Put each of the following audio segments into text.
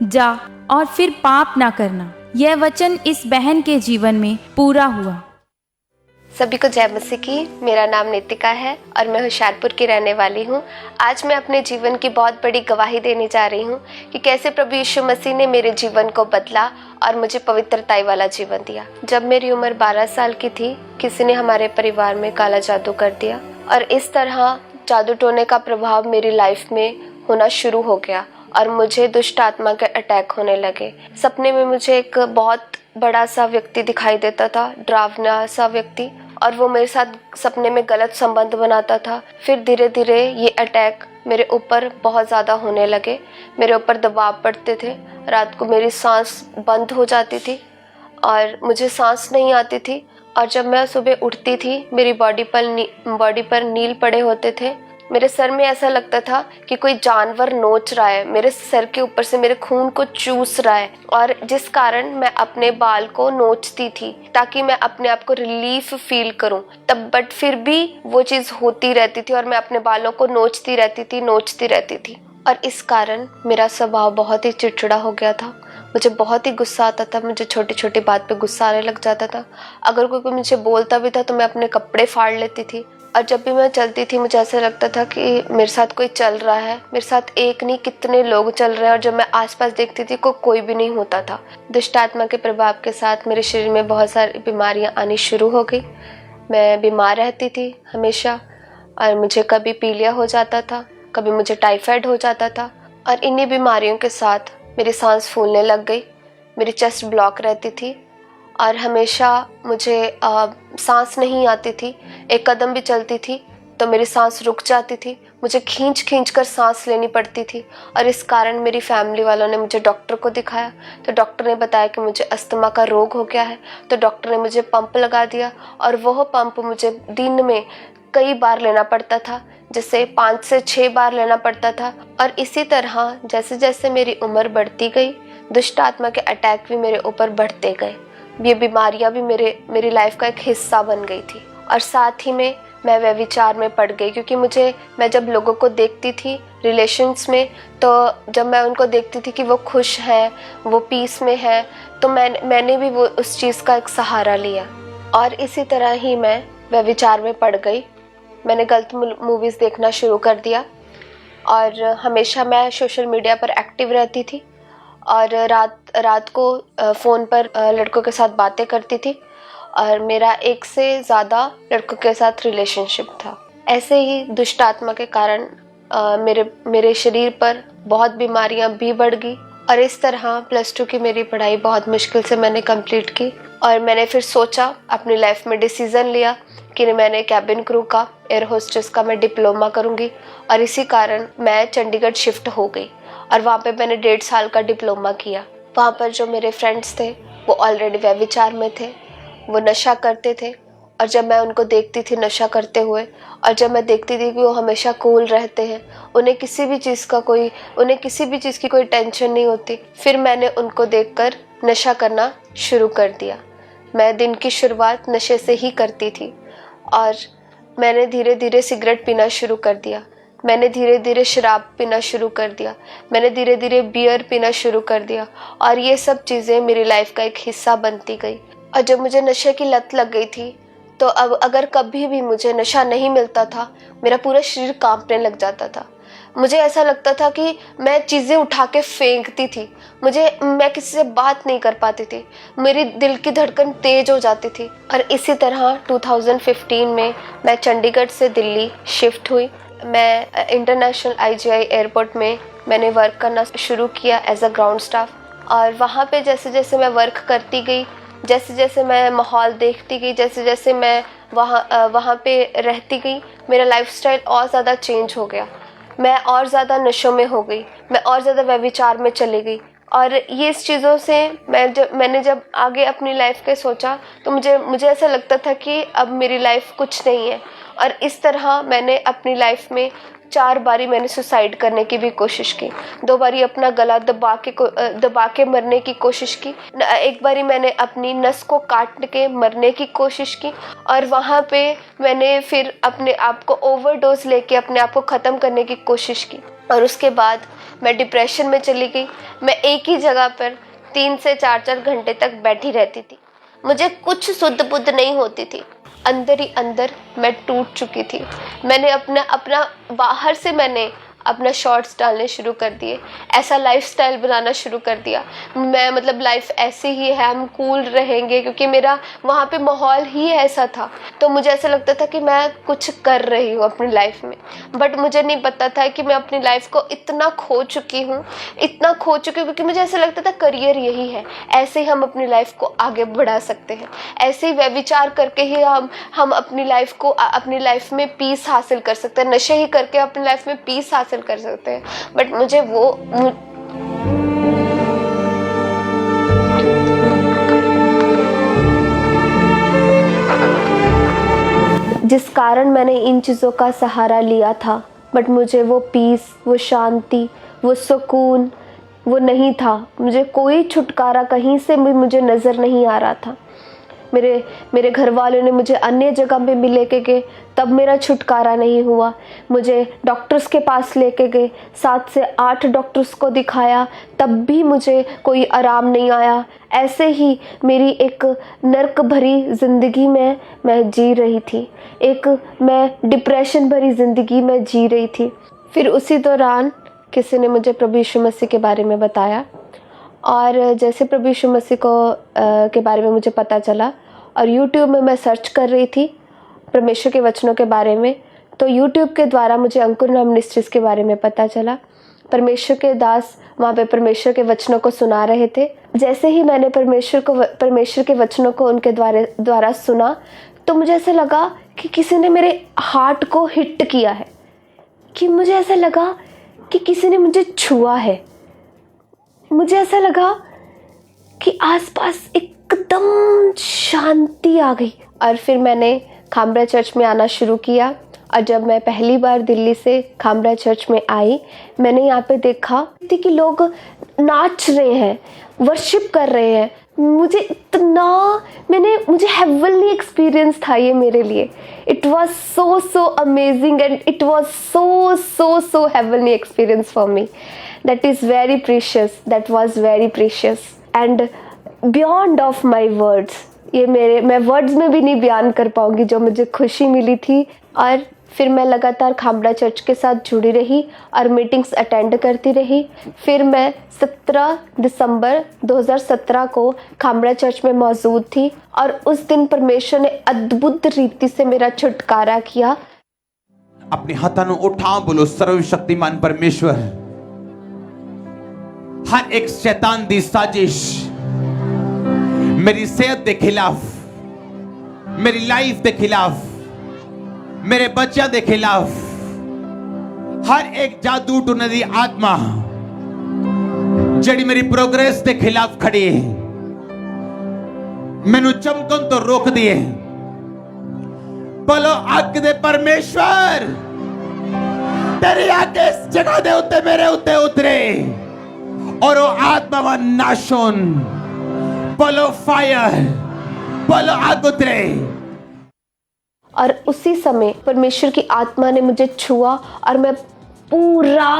जा और फिर पाप ना करना। यह वचन इस बहन के जीवन में पूरा हुआ। सभी को जय मसीह की। मेरा नाम नितिका है और मैं होशियारपुर की रहने वाली हूँ। आज मैं अपने जीवन की बहुत बड़ी गवाही देने जा रही हूँ कि कैसे प्रभु यीशु मसीह ने मेरे जीवन को बदला और मुझे पवित्रता वाला जीवन दिया। जब मेरी उम्र 12 साल की थी, किसी ने हमारे परिवार में काला जादू कर दिया और इस तरह जादू टोने का प्रभाव मेरी लाइफ में होना शुरू हो गया और मुझे दुष्ट आत्मा के अटैक होने लगे। सपने में मुझे एक बहुत बड़ा सा व्यक्ति दिखाई देता था, डरावना सा व्यक्ति, और वो मेरे साथ सपने में गलत संबंध बनाता था। फिर धीरे धीरे ये अटैक मेरे ऊपर बहुत ज़्यादा होने लगे। मेरे ऊपर दबाव पड़ते थे। रात को मेरी सांस बंद हो जाती थी और मुझे सांस नहीं आती थी। और जब मैं सुबह उठती थी, मेरी बॉडी पर नील पड़े होते थे। मेरे सर में ऐसा लगता था कि कोई जानवर नोच रहा है, मेरे सर के ऊपर से मेरे खून को चूस रहा है, और जिस कारण मैं अपने बाल को नोचती थी ताकि मैं अपने आप को रिलीफ फील करूं। तब बट फिर भी वो चीज़ होती रहती थी और मैं अपने बालों को नोचती रहती थी। और इस कारण मेरा स्वभाव बहुत ही चिड़चिड़ा हो गया था। मुझे बहुत ही गुस्सा आता था। मुझे छोटी छोटी बात पे गुस्सा आने लग जाता था। अगर कोई मुझे बोलता भी था तो मैं अपने कपड़े फाड़ लेती थी। और जब भी मैं चलती थी, मुझे ऐसा लगता था कि मेरे साथ कोई चल रहा है। मेरे साथ एक नहीं, कितने लोग चल रहे हैं, और जब मैं आसपास देखती थी कोई भी नहीं होता था। दुष्ट आत्मा के प्रभाव के साथ मेरे शरीर में बहुत सारी बीमारियां आनी शुरू हो गई। मैं बीमार रहती थी हमेशा, और मुझे कभी पीलिया हो जाता था, कभी मुझे टाइफाइड हो जाता था। और इन्हीं बीमारियों के साथ मेरी सांस फूलने लग गई, मेरी चेस्ट ब्लॉक रहती थी और हमेशा मुझे सांस नहीं आती थी। एक कदम भी चलती थी तो मेरी सांस रुक जाती थी। मुझे खींच कर सांस लेनी पड़ती थी और इस कारण मेरी फैमिली वालों ने मुझे डॉक्टर को दिखाया। तो डॉक्टर ने बताया कि मुझे अस्थमा का रोग हो गया है। तो डॉक्टर ने मुझे पंप लगा दिया और वह पंप मुझे दिन में कई बार लेना पड़ता था, जैसे 5 से 6 बार लेना पड़ता था। और इसी तरह जैसे जैसे मेरी उम्र बढ़ती गई, दुष्ट आत्मा के अटैक भी मेरे ऊपर बढ़ते गए। ये बीमारियां भी मेरी लाइफ का एक हिस्सा बन गई थी। और साथ ही में मैं व्यभिचार में पड़ गई, क्योंकि मैं जब लोगों को देखती थी रिलेशंस में, तो जब मैं उनको देखती थी कि वो खुश हैं, वो पीस में हैं, तो मैंने भी वो उस चीज़ का एक सहारा लिया और इसी तरह ही मैं व्यभिचार में पड़ गई। मैंने गलत मूवीज़ देखना शुरू कर दिया और हमेशा मैं सोशल मीडिया पर एक्टिव रहती थी और रात को फ़ोन पर लड़कों के साथ बातें करती थी और मेरा एक से ज़्यादा लड़कों के साथ रिलेशनशिप था। ऐसे ही दुष्ट आत्मा के कारण मेरे शरीर पर बहुत बीमारियां भी बढ़ गई और इस तरह +2 की मेरी पढ़ाई बहुत मुश्किल से मैंने कंप्लीट की। और मैंने फिर सोचा, अपनी लाइफ में डिसीज़न लिया कि मैंने कैबिन क्रू का, एयर होस्टेस का मैं डिप्लोमा करूँगी और इसी कारण मैं चंडीगढ़ शिफ्ट हो गई और वहाँ पे मैंने 1.5 साल का डिप्लोमा किया। वहाँ पर जो मेरे फ्रेंड्स थे वो ऑलरेडी व्यभिचार में थे, वो नशा करते थे और जब मैं उनको देखती थी नशा करते हुए और जब मैं देखती थी कि वो हमेशा कूल रहते हैं, उन्हें किसी भी चीज़ की कोई टेंशन नहीं होती, फिर मैंने उनको देखकर नशा करना शुरू कर दिया। मैं दिन की शुरुआत नशे से ही करती थी और मैंने धीरे धीरे सिगरेट पीना शुरू कर दिया। मैंने धीरे धीरे शराब पीना शुरू कर दिया। मैंने धीरे धीरे बियर पीना शुरू कर दिया और ये सब चीज़ें मेरी लाइफ का एक हिस्सा बनती गई। और जब मुझे नशे की लत लग गई थी, तो अब अगर कभी भी मुझे नशा नहीं मिलता था, मेरा पूरा शरीर कांपने लग जाता था। मुझे ऐसा लगता था कि मैं चीज़ें उठा के फेंकती थी। मैं किसी से बात नहीं कर पाती थी। मेरी दिल की धड़कन तेज हो जाती थी। और इसी तरह 2015 में मैं चंडीगढ़ से दिल्ली शिफ्ट हुई। मैं इंटरनेशनल IGI एयरपोर्ट में मैंने वर्क करना शुरू किया एज अ ग्राउंड स्टाफ। और वहाँ पे जैसे जैसे मैं वर्क करती गई, जैसे जैसे मैं माहौल देखती गई, जैसे जैसे मैं वहाँ पे रहती गई, मेरा लाइफस्टाइल और ज़्यादा चेंज हो गया। मैं और ज़्यादा नशों में हो गई, मैं और ज़्यादा व्यभिचार में चली गई। और ये इस चीज़ों से मैंने जब आगे अपनी लाइफ के सोचा तो मुझे ऐसा लगता था कि अब मेरी लाइफ कुछ नहीं है। और इस तरह मैंने अपनी लाइफ में 4 बारी मैंने सुसाइड करने की भी कोशिश की, 2 बारी अपना गला दबा के मरने की कोशिश की, एक बारी मैंने अपनी नस को काट के मरने की कोशिश की, और वहाँ पे मैंने फिर अपने आप को ओवरडोज लेके अपने आप को ख़त्म करने की कोशिश की। और उसके बाद मैं डिप्रेशन में चली गई। मैं एक ही जगह पर 3 से 4 घंटे तक बैठी रहती थी। मुझे कुछ सुध बुध नहीं होती थी। अंदर ही अंदर मैं टूट चुकी थी। मैंने अपना बाहर से मैंने अपना शॉर्ट्स डालने शुरू कर दिए, ऐसा लाइफस्टाइल बनाना शुरू कर दिया। मैं मतलब लाइफ ऐसी ही है, हम कूल रहेंगे, क्योंकि मेरा वहाँ पे माहौल ही ऐसा था। तो मुझे ऐसा लगता था कि मैं कुछ कर रही हूँ अपनी लाइफ में, बट मुझे नहीं पता था कि मैं अपनी लाइफ को इतना खो चुकी हूँ क्योंकि मुझे ऐसा लगता था करियर यही है, ऐसे ही हम अपनी लाइफ को आगे बढ़ा सकते हैं, ऐसे ही व्यभिचार करके ही हम अपनी लाइफ में पीस हासिल कर सकते हैं, नशे ही करके अपनी लाइफ में पीस हासिल कर सकते हैं। बट मुझे जिस कारण मैंने इन चीज़ों का सहारा लिया था, बट मुझे वो पीस, वो शांति, वो सुकून वो नहीं था। मुझे कोई छुटकारा कहीं से भी मुझे नज़र नहीं आ रहा था। मेरे घर वालों ने मुझे अन्य जगह पे भी लेके गए, तब मेरा छुटकारा नहीं हुआ। मुझे डॉक्टर्स के पास लेके गए, 7 से 8 डॉक्टर्स को दिखाया, तब भी मुझे कोई आराम नहीं आया। ऐसे ही मेरी एक नर्क भरी ज़िंदगी में मैं जी रही थी, मैं डिप्रेशन भरी ज़िंदगी में जी रही थी। फिर उसी दौरान किसी ने मुझे प्रभु यीशु मसीह के बारे में बताया, और जैसे प्रभु यीशु मसीह के बारे में मुझे पता चला, और YouTube में मैं सर्च कर रही थी परमेश्वर के वचनों के बारे में, तो YouTube के द्वारा मुझे अंकुर नाम मिनिस्ट्रीज के बारे में पता चला। परमेश्वर के दास वहाँ पे परमेश्वर के वचनों को सुना रहे थे। जैसे ही मैंने परमेश्वर के वचनों को उनके द्वारा सुना, तो मुझे ऐसा लगा कि किसी ने मेरे हार्ट को हिट किया है, कि मुझे ऐसा लगा कि किसी ने मुझे छुआ है। मुझे ऐसा लगा कि आसपास एकदम शांति आ गई। और फिर मैंने खामरा चर्च में आना शुरू किया, और जब मैं पहली बार दिल्ली से खामरा चर्च में आई, मैंने यहाँ पे देखा कि लोग नाच रहे हैं, वर्शिप कर रहे हैं। मुझे हेवनली एक्सपीरियंस था ये मेरे लिए। It was so amazing, and it was so heavenly experience for me. That is very precious. That was very precious and beyond of my words. मैं वर्ड्स में भी नहीं बयान कर पाऊंगी जो मुझे खुशी मिली थी। और फिर मैं लगातार खामड़ा चर्च के साथ जुड़ी रही और मीटिंग्स अटेंड करती रही। फिर मैं 17 दिसंबर 2017 को खामड़ा चर्च में मौजूद थी, और उस दिन परमेश्वर ने अद्भुत रीति से मेरा छुटकारा किया। अपने हाथों को उठा बोलो, सर्वशक्तिमान परमेश्वर, हर एक शैतान दी साजिश मेरी सेहत के खिलाफ, मेरी लाइफ के खिलाफ, मेरे बच्चों के खिलाफ, हर एक जादू टूने दी आत्मा जड़ी मेरी प्रोग्रेस के खिलाफ खड़ी है, मैनू चमकन तो रोक दिए। बोलो आग दे परमेश्वर, तेरी आग इस जगह दे उत्ते मेरे उत्ते उतरे, और वो आत्मा व नाशोन। बोलो फायर, बोलो आग उतरे। और उसी समय परमेश्वर की आत्मा ने मुझे छुआ, और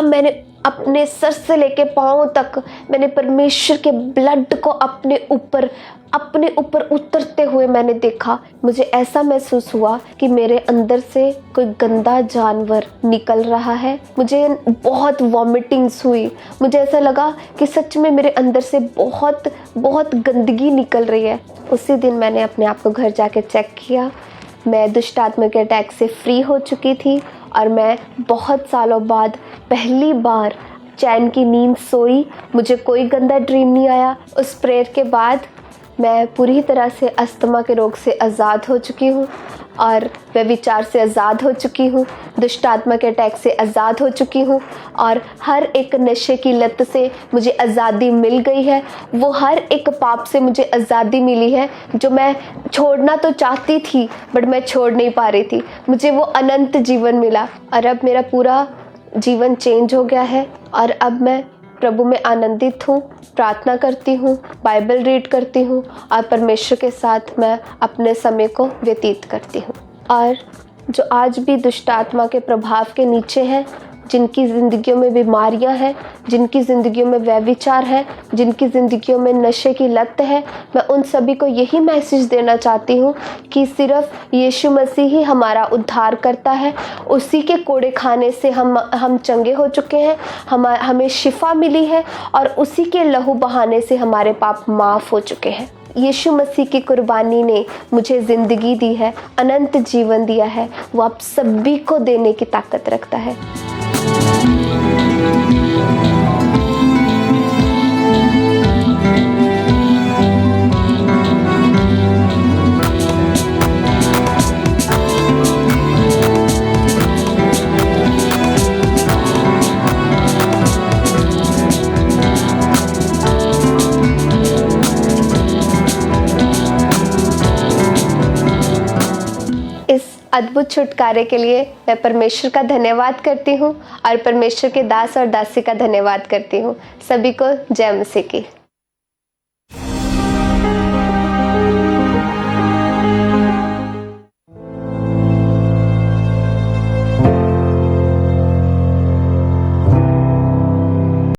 मैंने अपने सर से लेके पांव तक मैंने परमेश्वर के ब्लड को अपने ऊपर उतरते हुए मैंने देखा। मुझे ऐसा महसूस हुआ कि मेरे अंदर से कोई गंदा जानवर निकल रहा है। मुझे बहुत वॉमिटिंग्स हुई। मुझे ऐसा लगा कि सच में मेरे अंदर से बहुत गंदगी निकल रही है। उसी दिन मैंने अपने आप को घर जाके चेक किया। मैं दुष्ट आत्मा के अटैक से फ्री हो चुकी थी, और मैं बहुत सालों बाद पहली बार चैन की नींद सोई। मुझे कोई गंदा ड्रीम नहीं आया। उस प्रेयर के बाद मैं पूरी तरह से अस्थमा के रोग से आज़ाद हो चुकी हूँ, और व्यभिचार से आज़ाद हो चुकी हूँ, दुष्ट आत्मा के अटैक से आज़ाद हो चुकी हूँ, और हर एक नशे की लत से मुझे आज़ादी मिल गई है। वो हर एक पाप से मुझे आज़ादी मिली है जो मैं छोड़ना तो चाहती थी, बट मैं छोड़ नहीं पा रही थी। मुझे वो अनंत जीवन मिला, और अब मेरा पूरा जीवन चेंज हो गया है और अब मैं प्रभु में आनंदित हूँ, प्रार्थना करती हूँ, बाइबल रीड करती हूँ और परमेश्वर के साथ मैं अपने समय को व्यतीत करती हूँ। और जो आज भी दुष्ट आत्मा के प्रभाव के नीचे हैं, जिनकी ज़िंदगियों में बीमारियां हैं, जिनकी ज़िंदगियों में व्यभिचार है, जिनकी ज़िंदगियों में नशे की लत है, मैं उन सभी को यही मैसेज देना चाहती हूँ कि सिर्फ यीशु मसीह ही हमारा उद्धार करता है। उसी के कोड़े खाने से हम चंगे हो चुके हैं, हमें शिफा मिली है और उसी के लहू बहाने से हमारे पाप माफ़ हो चुके हैं। यीशु मसीह की कुर्बानी ने मुझे ज़िंदगी दी है, अनंत जीवन दिया है। वो आप सभी को देने की ताकत रखता है। इस अद्भुत छुटकारे के लिए मैं परमेश्वर का धन्यवाद करती हूँ और परमेश्वर के दास और दासी का धन्यवाद करती हूँ। सभी को जय मसीह की।